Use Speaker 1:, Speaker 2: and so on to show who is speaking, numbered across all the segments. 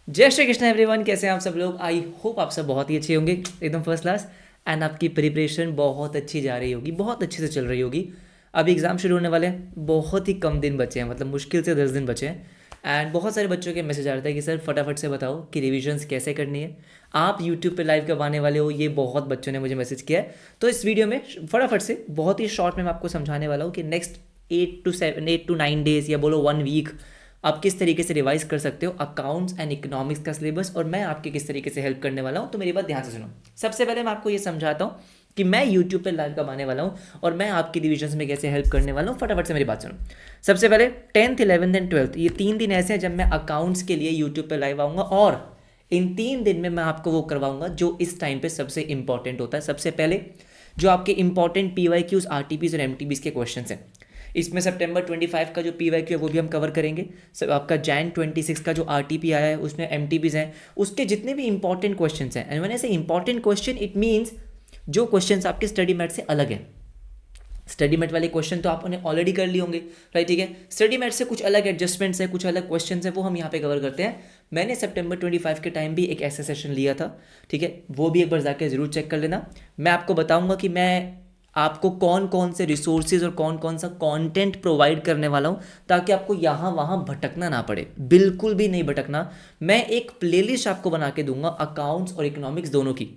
Speaker 1: जय श्री कृष्ण एवरीवन, कैसे हैं आप सब लोग। आई होप आप सब बहुत ही अच्छे होंगे, एकदम फर्स्ट क्लास। एंड आपकी प्रिपरेशन बहुत अच्छी जा रही होगी, बहुत अच्छे से चल रही होगी। अभी एग्ज़ाम शुरू होने वाले हैं, बहुत ही कम दिन बचे हैं, मतलब मुश्किल से 10 दिन बचे हैं। एंड बहुत सारे बच्चों के मैसेज आ रहे थे कि सर फटाफट से बताओ कि रिविजन्स कैसे करनी है। आप यूट्यूब पे लाइव कब आने वाले हो, ये बहुत बच्चों ने मुझे मैसेज किया है। तो इस वीडियो में फटाफट से बहुत ही शॉर्ट में मैं आपको समझाने वाला हूँ कि नेक्स्ट 8 to 9 डेज या बोलो 1 वीक आप किस तरीके से रिवाइज कर सकते हो अकाउंट्स एंड इकोनॉमिक्स का सिलेबस, और मैं आपके किस तरीके से हेल्प करने वाला हूँ। तो मेरी बात ध्यान से सुनो। सबसे पहले मैं आपको ये समझाता हूँ कि मैं यूट्यूब पे लाइव कब आने वाला हूँ और मैं आपकी रिविजन्स में कैसे हेल्प करने वाला हूँ। फटाफट से मेरी बात सुनो। सबसे पहले 10th 11th एंड 12th, ये 3 दिन ऐसे हैं जब मैं अकाउंट्स के लिए यूट्यूब पे लाइव आऊँगा, और इन 3 दिन में मैं आपको वो करवाऊंगा जो इस टाइम पे सबसे इंपॉर्टेंट होता है। सबसे पहले जो आपके इंपॉर्टेंट PYQs, RTPs और MTBs के क्वेश्चन हैं, इसमें सितंबर 25 का जो PYQ है वो भी हम कवर करेंगे। सब आपका जैन 26 का जो RTP आया है उसमें MTBs हैं, उसके जितने भी इंपॉर्टेंट क्वेश्चन हैं। एंड व्हेन आई से इंपॉर्टेंट क्वेश्चन, इट मीन्स जो क्वेश्चन आपके स्टडी मैट से अलग है। स्टडी मैट वाले क्वेश्चन तो आपने ऑलरेडी कर लिए होंगे, राइट? ठीक है, स्टडी मैट से कुछ अलग एडजस्टमेंट्स है, कुछ अलग क्वेश्चन है, वो हम यहाँ पे कवर करते हैं। मैंने सितंबर 25 के टाइम भी एक ऐसा सेशन लिया था, ठीक है, वो भी एक बार जाके जरूर चेक कर लेना। मैं आपको बताऊंगा कि मैं आपको कौन कौन से रिसोर्सेज और कौन कौन सा कंटेंट प्रोवाइड करने वाला हूँ, ताकि आपको यहाँ वहाँ भटकना ना पड़े, बिल्कुल भी नहीं भटकना। मैं एक प्लेलिस्ट आपको बना के दूंगा अकाउंट्स और इकोनॉमिक्स दोनों की।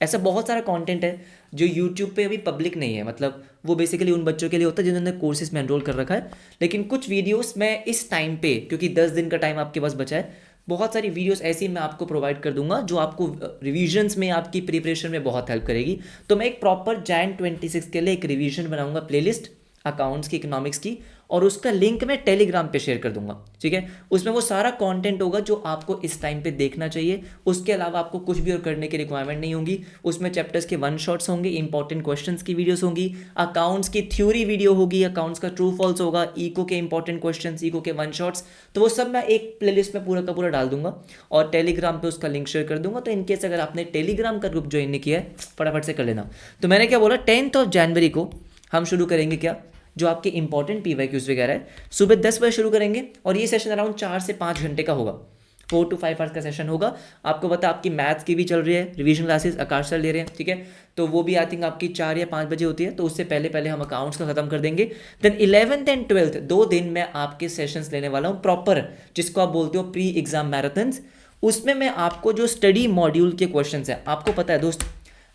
Speaker 1: ऐसा बहुत सारा कंटेंट है जो यूट्यूब पे अभी पब्लिक नहीं है, मतलब वो बेसिकली उन बच्चों के लिए होता है जिन्होंने कोर्सेज में एनरोल कर रखा है। लेकिन कुछ वीडियोस मैं इस टाइम पे, क्योंकि 10 दिन का टाइम आपके पास बचा है, बहुत सारी वीडियोस ऐसी मैं आपको प्रोवाइड कर दूंगा जो आपको रिवीजन्स में, आपकी प्रिपरेशन में बहुत हेल्प करेगी। तो मैं एक प्रॉपर जैन 26 के लिए एक रिवीजन बनाऊंगा, प्लेलिस्ट अकाउंट्स की, इकोनॉमिक्स की, और उसका लिंक मैं टेलीग्राम पे शेयर कर दूंगा, ठीक है। उसमें वो सारा कंटेंट होगा जो आपको इस टाइम पे देखना चाहिए। उसके अलावा आपको कुछ भी और करने की रिक्वायरमेंट नहीं होगी। उसमें चैप्टर्स के 1 शॉट्स होंगे, इंपॉर्टेंट क्वेश्चंस की वीडियोस होंगी, अकाउंट्स की थ्योरी वीडियो होगी, अकाउंट्स का ट्रू फॉल्स होगा, इको के इंपॉर्टेंट क्वेश्चंस, इको के 1 शॉट्स। तो वो सब मैं एक प्लेलिस्ट में पूरा का पूरा डाल दूंगा और टेलीग्राम पे उसका लिंक शेयर कर दूंगा। तो इनकेस अगर आपने टेलीग्राम का ग्रुप ज्वाइन नहीं किया है, फटाफट से कर लेना। तो मैंने क्या बोला, 10th जनवरी को हम शुरू करेंगे क्या, जो आपके इंपॉर्टेंट PYQs वगैरह है, सुबह 10 बजे शुरू करेंगे। और ये सेशन अराउंड 4 से 5 घंटे का होगा, 4 to 5 आवर्स का सेशन होगा। आपको पता आपकी मैथ्स की भी चल रही है रिवीजन क्लासेस, आकाश सर ले रहे हैं, ठीक है। तो वो भी आई थिंक आपकी 4 या 5 बजे होती है, तो उससे पहले पहले हम अकाउंट्स का खत्म कर देंगे। देन 11th एंड 12th 2 दिन मैं आपके सेशंस लेने वाला हूँ प्रॉपर, जिसको आप बोलते हो प्री एग्जाम मैराथन्स। उसमें मैं आपको जो स्टडी मॉड्यूल के क्वेश्चन है, आपको पता है दोस्त,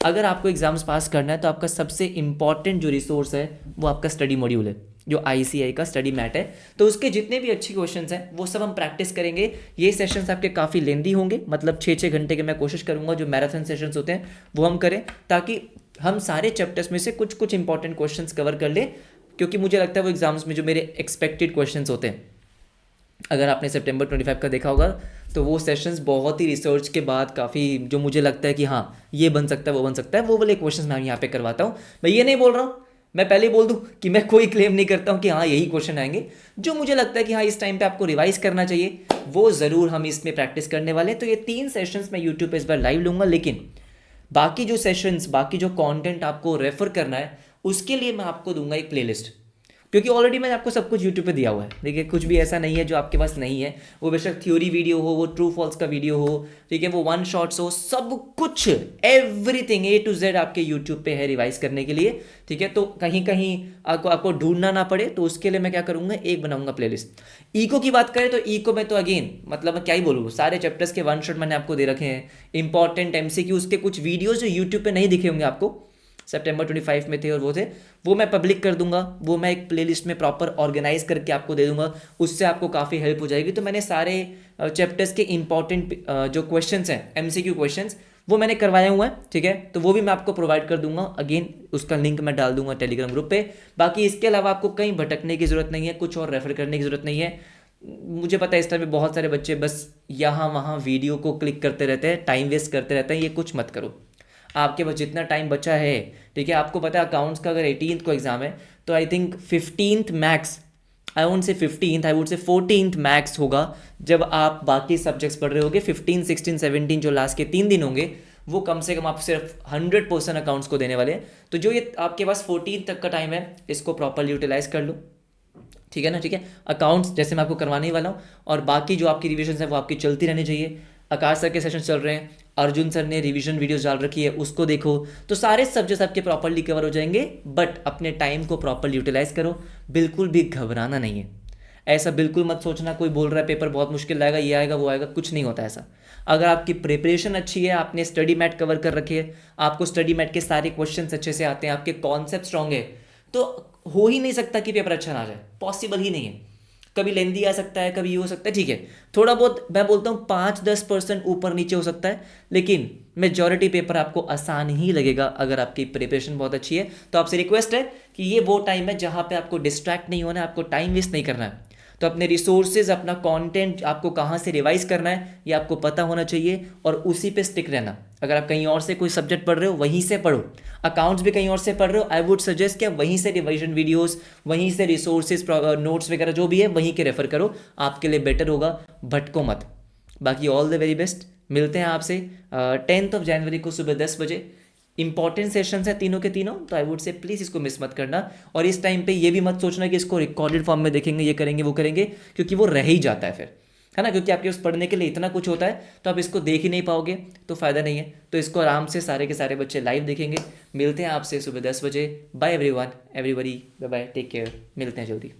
Speaker 1: अगर आपको एग्जाम्स पास करना है तो आपका सबसे इंपॉर्टेंट जो रिसोर्स है वो आपका स्टडी मॉड्यूल है, जो ICI का स्टडी मैट है। तो उसके जितने भी अच्छे क्वेश्चंस हैं वो सब हम प्रैक्टिस करेंगे। ये सेशंस आपके काफ़ी लेंदी होंगे, मतलब 6-6 घंटे के मैं कोशिश करूंगा जो मैराथन सेशंस होते हैं वो हम करें, ताकि हम सारे चैप्टर्स में से कुछ कुछ इंपॉर्टेंट क्वेश्चंस कवर कर लें। क्योंकि मुझे लगता है वो एग्जाम्स में जो मेरे एक्सपेक्टेड क्वेश्चंस होते हैं, अगर आपने सितंबर 25 का देखा होगा, तो वो सेशंस बहुत ही रिसर्च के बाद काफ़ी, जो मुझे लगता है कि हाँ ये बन सकता है, वो बन सकता है, वो वाले क्वेश्चंस मैं यहाँ पे करवाता हूँ। मैं ये नहीं बोल रहा हूँ, मैं पहले ही बोल दूँ कि मैं कोई क्लेम नहीं करता हूँ कि हाँ यही क्वेश्चन आएंगे। जो मुझे लगता है कि हाँ इस टाइम पे आपको रिवाइज करना चाहिए, वो ज़रूर हम इसमें प्रैक्टिस करने वाले हैं। तो ये 3 सेशंस मैं यूट्यूब पर इस बार लाइव लूँगा, लेकिन बाकी जो सेशंस, बाकी जो कंटेंट आपको रेफर करना है, उसके लिए मैं आपको दूंगा एक प्लेलिस्ट। क्योंकि ऑलरेडी मैंने आपको सब कुछ यूट्यूब पे दिया हुआ है, देखिए कुछ भी ऐसा नहीं है जो आपके पास नहीं है। वो बेशक थ्योरी वीडियो हो, वो ट्रू फॉल्स का वीडियो हो, ठीक है, वो 1 शॉट्स हो, सब कुछ एवरीथिंग A to Z आपके यूट्यूब पे है रिवाइज करने के लिए, ठीक है। तो कहीं कहीं आपको ढूंढना ना पड़े, तो उसके लिए मैं क्या करूँगा, एक बनाऊंगा प्लेलिस्ट। इको की बात करें तो इको में तो अगेन मतलब मैं क्या ही बोलूँ, सारे चैप्टर्स के 1 शॉट मैंने आपको दे रखे हैं। इंपॉर्टेंट MCQ उसके कुछ वीडियोज जो यूट्यूब पे नहीं दिखे होंगे आपको, सितंबर 25 में थे और वो थे, वो मैं पब्लिक कर दूंगा। वो मैं एक प्लेलिस्ट में प्रॉपर ऑर्गेनाइज करके आपको दे दूंगा, उससे आपको काफ़ी हेल्प हो जाएगी। तो मैंने सारे चैप्टर्स के इंपॉर्टेंट जो क्वेश्चंस हैं, MCQ क्वेश्चंस, वो मैंने करवाए हुए हैं, ठीक है। तो वो भी मैं आपको प्रोवाइड कर दूंगा, अगेन उसका लिंक मैं डाल दूंगा टेलीग्राम ग्रुप पे। बाकी इसके अलावा आपको कहीं भटकने की ज़रूरत नहीं है, कुछ और रेफर करने की ज़रूरत नहीं है। मुझे पता है इस टाइम में बहुत सारे बच्चे बस यहाँ वहाँ वीडियो को क्लिक करते रहते हैं, टाइम वेस्ट करते रहते हैं, ये कुछ मत करो। आपके पास जितना टाइम बचा है, ठीक है, आपको पता है अकाउंट्स का अगर 18th को एग्जाम है, तो I think 15th max, I won't say 15th, I would say 14th max होगा, जब आप बाकी सब्जेक्ट्स पढ़ रहे होगे। 15, 16, 17 जो लास्ट के 3 दिन होंगे, वो कम से कम आप सिर्फ 100% अकाउंट्स को देने वाले हैं। तो जो ये आपके पास 14 तक का टाइम है, इसको प्रॉपरली यूटिलाइज कर लो, ठीक है ना, ठीक है। अकाउंट्स जैसे मैं आपको करवाने ही वाला हूँ, और बाकी जो आपकी रिविजन है वो आपकी चलती रहनी चाहिए। आकाश सर के सेशन चल रहे हैं, अर्जुन सर ने रिवीजन वीडियोस डाल रखी है, उसको देखो। तो सारे सब्जेक्ट्स आपके प्रॉपर्ली कवर हो जाएंगे, बट अपने टाइम को प्रॉपर्ली यूटिलाइज करो, बिल्कुल भी घबराना नहीं है। ऐसा बिल्कुल मत सोचना कोई बोल रहा है पेपर बहुत मुश्किल आएगा, ये आएगा वो आएगा, कुछ नहीं होता ऐसा। अगर आपकी प्रिपरेशन अच्छी है, आपने स्टडी मैट कवर कर रखी है, आपको स्टडी मैट के सारे क्वेश्चन अच्छे से आते हैं, आपके कॉन्सेप्ट स्ट्रांग है, तो हो ही नहीं सकता कि पेपर अच्छा ना आ जाए, पॉसिबल ही नहीं है। कभी लेंदी आ सकता है, कभी ये हो सकता है, ठीक है, थोड़ा बहुत मैं बोलता हूँ 5-10% ऊपर नीचे हो सकता है, लेकिन मेजॉरिटी पेपर आपको आसान ही लगेगा अगर आपकी प्रिपरेशन बहुत अच्छी है। तो आपसे रिक्वेस्ट है कि ये वो टाइम है जहाँ पे आपको डिस्ट्रैक्ट नहीं होना है, आपको टाइम वेस्ट नहीं करना है। तो अपने रिसोर्सेज, अपना कंटेंट आपको कहाँ से रिवाइज करना है ये आपको पता होना चाहिए, और उसी पे स्टिक रहना। अगर आप कहीं और से कोई सब्जेक्ट पढ़ रहे हो वहीं से पढ़ो, अकाउंट्स भी कहीं और से पढ़ रहे हो, आई वुड सजेस्ट कि आप वहीं से रिवाइजन वीडियोस, वहीं से रिसोर्सेज, नोट्स वगैरह जो भी है वहीं के रेफर करो, आपके लिए बेटर होगा, भटको मत। बाकी ऑल द वेरी बेस्ट, मिलते हैं आपसे 10 जनवरी को सुबह 10 बजे। इंपॉर्टेंट सेशंस है तीनों के तीनों, तो आई वुड से प्लीज़ इसको मिस मत करना। और इस टाइम पे ये भी मत सोचना कि इसको रिकॉर्डेड फॉर्म में देखेंगे, ये करेंगे वो करेंगे, क्योंकि वो रह ही जाता है फिर, है ना, क्योंकि आपके पास पढ़ने के लिए इतना कुछ होता है, तो आप इसको देख ही नहीं पाओगे तो फ़ायदा नहीं है। तो इसको आराम से सारे के सारे बच्चे लाइव देखेंगे। मिलते हैं आपसे सुबह 10 बजे। Bye everyone, everybody, bye bye, take care, मिलते हैं जल्दी।